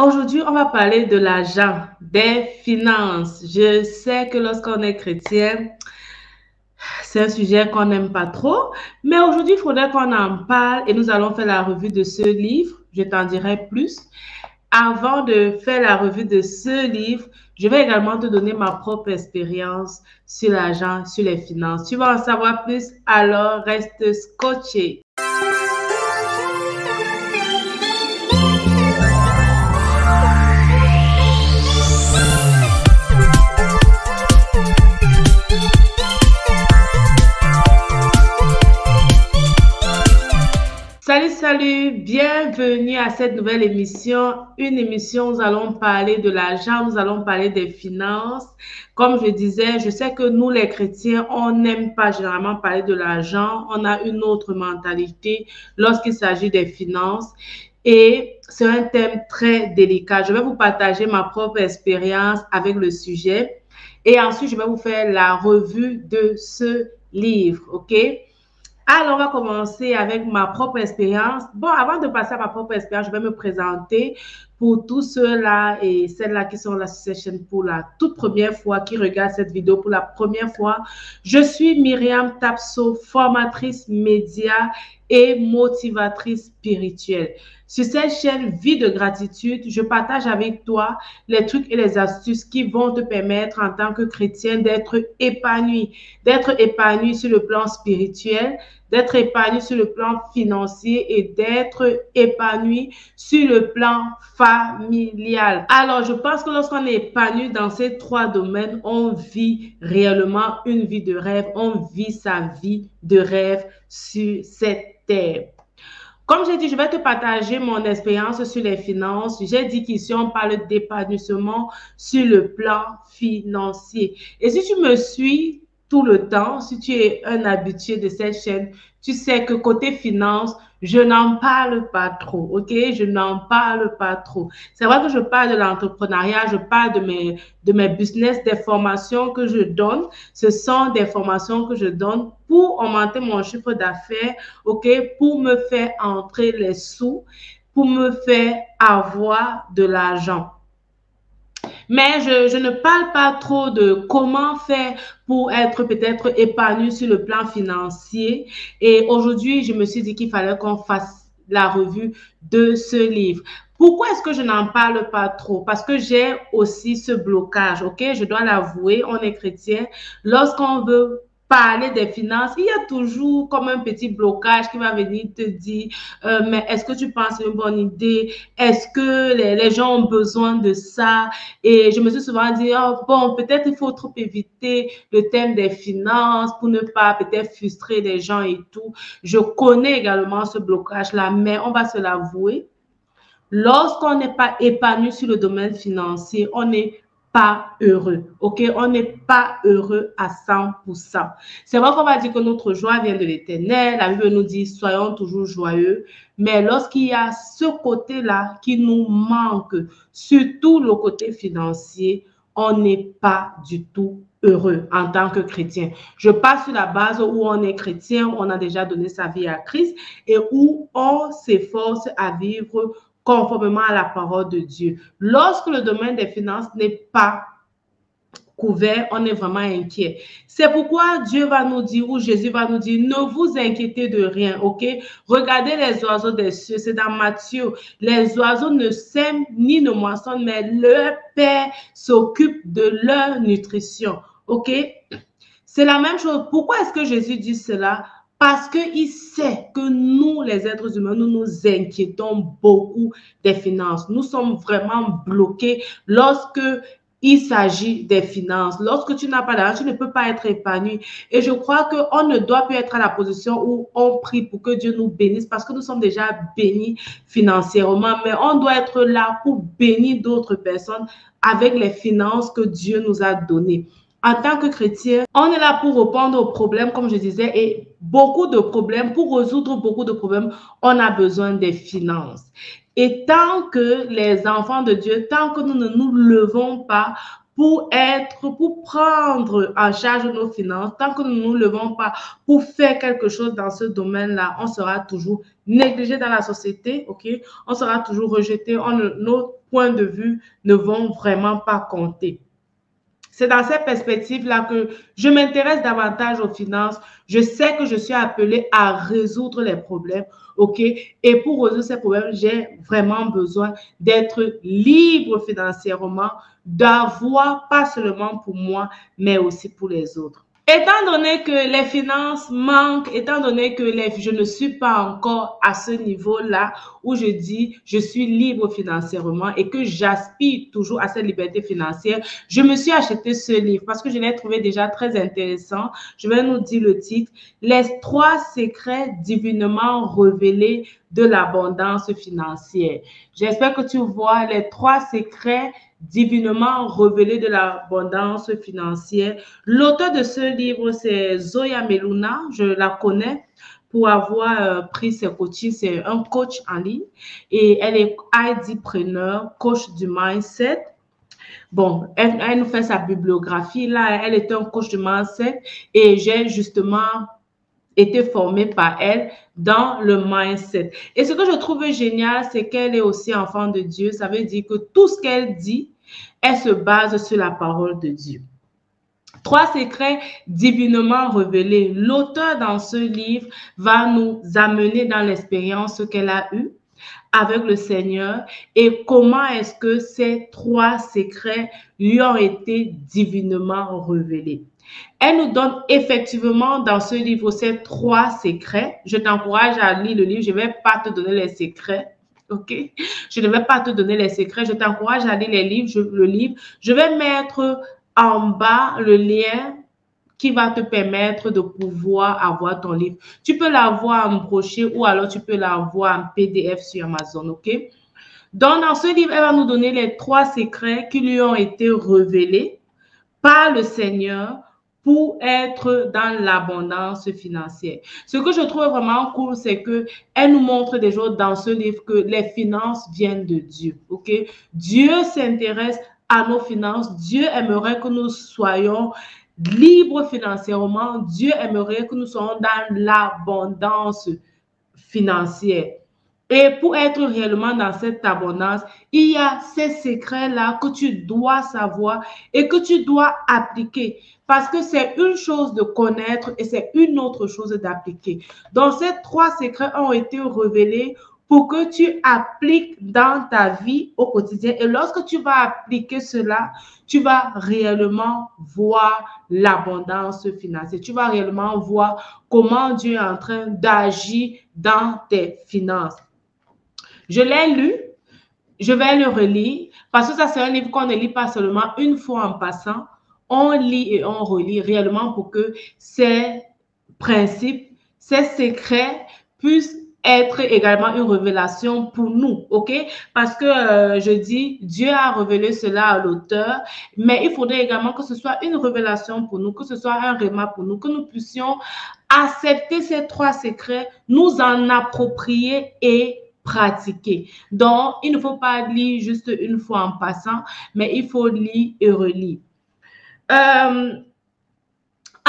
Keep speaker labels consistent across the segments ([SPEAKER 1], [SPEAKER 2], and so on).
[SPEAKER 1] Aujourd'hui, on va parler de l'argent, des finances. Je sais que lorsqu'on est chrétien, c'est un sujet qu'on n'aime pas trop, mais aujourd'hui, il faudrait qu'on en parle et nous allons faire la revue de ce livre. Je t'en dirai plus. Avant de faire la revue de ce livre, je vais également te donner ma propre expérience sur l'argent, sur les finances. Tu vas en savoir plus, alors reste scotché. Salut, bienvenue à cette nouvelle émission. Une émission où nous allons parler de l'argent, nous allons parler des finances. Comme je disais, je sais que nous les chrétiens, on n'aime pas généralement parler de l'argent. On a une autre mentalité lorsqu'il s'agit des finances. Et c'est un thème très délicat. Je vais vous partager ma propre expérience avec le sujet. Et ensuite, je vais vous faire la revue de ce livre, OK? Alors, on va commencer avec ma propre expérience. Bon, avant de passer à ma propre expérience, je vais me présenter pour tous ceux-là et celles-là qui sont là sur cette chaîne pour la toute première fois, qui regardent cette vidéo pour la première fois. Je suis Myriam Tapso, formatrice média et motivatrice spirituelle. Sur cette chaîne Vie de gratitude, je partage avec toi les trucs et les astuces qui vont te permettre en tant que chrétien d'être épanoui sur le plan spirituel, d'être épanoui sur le plan financier et d'être épanoui sur le plan familial. Alors, je pense que lorsqu'on est épanoui dans ces trois domaines, on vit réellement une vie de rêve, on vit sa vie de rêve sur cette terre. Comme j'ai dit, je vais te partager mon expérience sur les finances. J'ai dit qu'ici, on parle d'épanouissement sur le plan financier. Et si tu me suis tout le temps, si tu es un habitué de cette chaîne, tu sais que côté finance, je n'en parle pas trop, ok? Je n'en parle pas trop. C'est vrai que je parle de l'entrepreneuriat, je parle de mes business, des formations que je donne. Ce sont des formations que je donne pour augmenter mon chiffre d'affaires, ok? Pour me faire entrer les sous, pour me faire avoir de l'argent. Mais je ne parle pas trop de comment faire pour être peut-être épanoui sur le plan financier. Et aujourd'hui, je me suis dit qu'il fallait qu'on fasse la revue de ce livre. Pourquoi est-ce que je n'en parle pas trop? Parce que j'ai aussi ce blocage, ok? Je dois l'avouer, on est chrétien. Lorsqu'on veut parler des finances, il y a toujours comme un petit blocage qui va venir te dire, mais est-ce que tu penses que c'est une bonne idée? Est-ce que les gens ont besoin de ça? Et je me suis souvent dit, oh, bon, peut-être il faut trop éviter le thème des finances pour ne pas peut-être frustrer les gens et tout. Je connais également ce blocage-là, mais on va se l'avouer. Lorsqu'on n'est pas épanoui sur le domaine financier, on n'est pas heureux, ok? On n'est pas heureux à 100%. C'est vrai qu'on va dire que notre joie vient de l'Éternel. La Bible nous dit, soyons toujours joyeux. Mais lorsqu'il y a ce côté-là qui nous manque, surtout le côté financier, on n'est pas du tout heureux en tant que chrétien. Je passe sur la base où on est chrétien, on a déjà donné sa vie à Christ et où on s'efforce à vivre conformément à la parole de Dieu. Lorsque le domaine des finances n'est pas couvert, on est vraiment inquiet. C'est pourquoi Dieu va nous dire, ou Jésus va nous dire, ne vous inquiétez de rien, ok? Regardez les oiseaux des cieux, c'est dans Matthieu. Les oiseaux ne sèment ni ne moissonnent, mais leur Père s'occupe de leur nutrition, ok? C'est la même chose. Pourquoi est-ce que Jésus dit cela? Parce qu'il sait que nous, les êtres humains, nous nous inquiétons beaucoup des finances. Nous sommes vraiment bloqués lorsque il s'agit des finances. Lorsque tu n'as pas d'argent, tu ne peux pas être épanoui. Et je crois qu'on ne doit plus être à la position où on prie pour que Dieu nous bénisse parce que nous sommes déjà bénis financièrement. Mais on doit être là pour bénir d'autres personnes avec les finances que Dieu nous a données. En tant que chrétien, on est là pour répondre aux problèmes, comme je disais, et beaucoup de problèmes, pour résoudre beaucoup de problèmes, on a besoin des finances. Et tant que les enfants de Dieu, tant que nous ne nous levons pas pour prendre en charge nos finances, tant que nous ne nous levons pas pour faire quelque chose dans ce domaine-là, on sera toujours négligé dans la société, ok? On sera toujours rejeté, nos points de vue ne vont vraiment pas compter. C'est dans cette perspective-là que je m'intéresse davantage aux finances. Je sais que je suis appelée à résoudre les problèmes, ok? Et pour résoudre ces problèmes, j'ai vraiment besoin d'être libre financièrement, d'avoir pas seulement pour moi, mais aussi pour les autres. Étant donné que les finances manquent, étant donné que je ne suis pas encore à ce niveau-là où je dis je suis libre financièrement et que j'aspire toujours à cette liberté financière, je me suis acheté ce livre parce que je l'ai trouvé déjà très intéressant. Je vais nous dire le titre, Les 3 secrets divinement révélés de l'abondance financière. J'espère que tu vois les 3 secrets divinement révélés de l'abondance financière. L'auteur de ce livre, c'est Zoya Meluna. Je la connais pour avoir pris ses coachings. C'est un coach en ligne et elle est IDpreneur, coach du mindset. Bon, elle nous fait sa bibliographie. Là, elle est un coach du mindset et j'ai justement été formée par elle dans le mindset. Et ce que je trouve génial, c'est qu'elle est aussi enfant de Dieu. Ça veut dire que tout ce qu'elle dit, elle se base sur la parole de Dieu. 3 secrets divinement révélés. L'auteur dans ce livre va nous amener dans l'expérience qu'elle a eue avec le Seigneur et comment est-ce que ces 3 secrets lui ont été divinement révélés. Elle nous donne effectivement dans ce livre ces 3 secrets. Je t'encourage à lire le livre. Je ne vais pas te donner les secrets. OK? Je ne vais pas te donner les secrets. Je t'encourage à lire le livre. Je vais mettre en bas le lien qui va te permettre de pouvoir avoir ton livre. Tu peux l'avoir en brochure ou alors tu peux l'avoir en PDF sur Amazon. OK? Donc, dans ce livre, elle va nous donner les 3 secrets qui lui ont été révélés par le Seigneur pour être dans l'abondance financière. Ce que je trouve vraiment cool, c'est que elle nous montre des choses dans ce livre que les finances viennent de Dieu. OK? Dieu s'intéresse à nos finances. Dieu aimerait que nous soyons libres financièrement. Dieu aimerait que nous soyons dans l'abondance financière. Et pour être réellement dans cette abondance, il y a ces secrets-là que tu dois savoir et que tu dois appliquer. Parce que c'est une chose de connaître et c'est une autre chose d'appliquer. Donc, ces 3 secrets ont été révélés pour que tu appliques dans ta vie au quotidien. Et lorsque tu vas appliquer cela, tu vas réellement voir l'abondance financière. Tu vas réellement voir comment Dieu est en train d'agir dans tes finances. Je l'ai lu, je vais le relire parce que ça, c'est un livre qu'on ne lit pas seulement une fois en passant. On lit et on relit réellement pour que ces principes, ces secrets puissent être également une révélation pour nous, ok? Parce que je dis, Dieu a révélé cela à l'auteur, mais il faudrait également que ce soit une révélation pour nous, que ce soit un réma pour nous, que nous puissions accepter ces 3 secrets, nous en approprier et pratiquer. Donc, il ne faut pas lire juste une fois en passant, mais il faut lire et relire.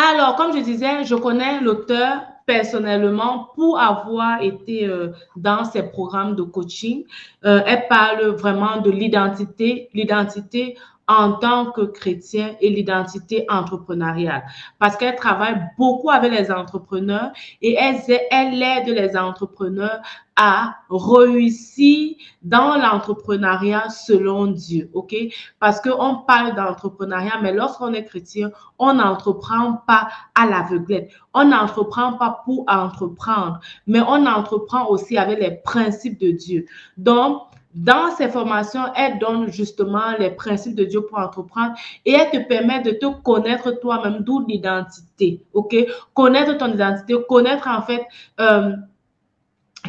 [SPEAKER 1] Alors, comme je disais, je connais l'auteur personnellement pour avoir été dans ses programmes de coaching. Elle parle vraiment de l'identité en tant que chrétien et l'identité entrepreneuriale. Parce qu'elle travaille beaucoup avec les entrepreneurs et elle aide les entrepreneurs à réussir dans l'entrepreneuriat selon Dieu, ok? Parce qu'on parle d'entrepreneuriat, mais lorsqu'on est chrétien, on n'entreprend pas à l'aveuglette. On n'entreprend pas pour entreprendre, mais on entreprend aussi avec les principes de Dieu. Donc, dans ces formations, elle donne justement les principes de Dieu pour entreprendre et elle te permet de te connaître toi-même, d'où l'identité, ok? Connaître ton identité, connaître en fait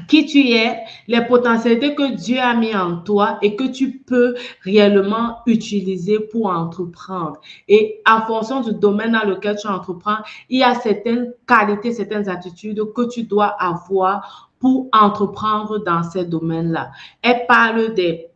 [SPEAKER 1] qui tu es, les potentialités que Dieu a mis en toi et que tu peux réellement utiliser pour entreprendre. Et en fonction du domaine dans lequel tu entreprends, il y a certaines qualités, certaines attitudes que tu dois avoir pour entreprendre dans ces domaines-là. Elle parle des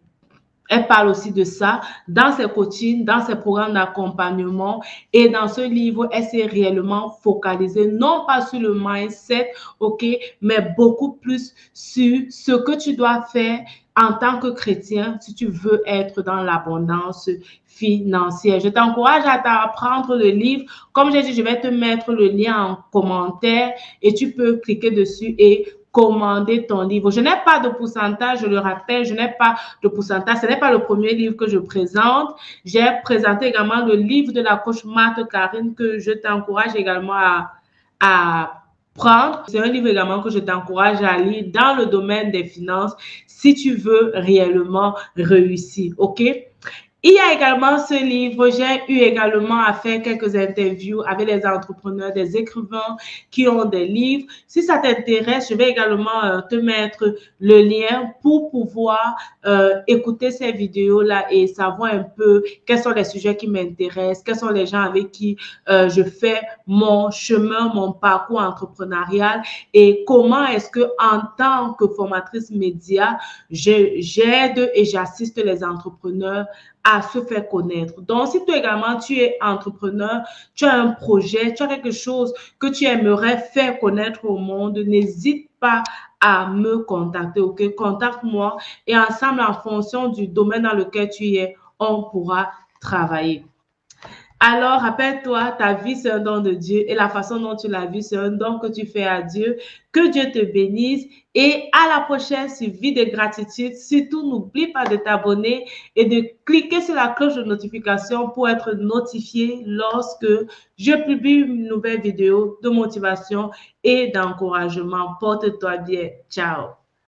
[SPEAKER 1] Elle parle aussi de ça dans ses coachings, dans ses programmes d'accompagnement. Et dans ce livre, elle s'est réellement focalisée, non pas sur le mindset, OK, mais beaucoup plus sur ce que tu dois faire en tant que chrétien si tu veux être dans l'abondance financière. Je t'encourage à t'apprendre le livre. Comme j'ai dit, je vais te mettre le lien en commentaire et tu peux cliquer dessus et commander ton livre. Je n'ai pas de pourcentage, je le rappelle, je n'ai pas de pourcentage. Ce n'est pas le premier livre que je présente. J'ai présenté également le livre de la coach Marthe Karine que je t'encourage également à prendre. C'est un livre également que je t'encourage à lire dans le domaine des finances si tu veux réellement réussir. OK? Il y a également ce livre, j'ai eu également à faire quelques interviews avec des entrepreneurs, des écrivains qui ont des livres. Si ça t'intéresse, je vais également te mettre le lien pour pouvoir écouter ces vidéos-là et savoir un peu quels sont les sujets qui m'intéressent, quels sont les gens avec qui je fais mon chemin, mon parcours entrepreneurial et comment est-ce que en tant que formatrice média, j'aide et j'assiste les entrepreneurs à se faire connaître. Donc, si toi également, tu es entrepreneur, tu as un projet, tu as quelque chose que tu aimerais faire connaître au monde, n'hésite pas à me contacter, ok? Contacte-moi et ensemble, en fonction du domaine dans lequel tu es, on pourra travailler. Alors, rappelle-toi, ta vie, c'est un don de Dieu et la façon dont tu la vis, c'est un don que tu fais à Dieu. Que Dieu te bénisse et à la prochaine sur Vie de gratitude. Surtout, n'oublie pas de t'abonner et de cliquer sur la cloche de notification pour être notifié lorsque je publie une nouvelle vidéo de motivation et d'encouragement. Porte-toi bien. Ciao.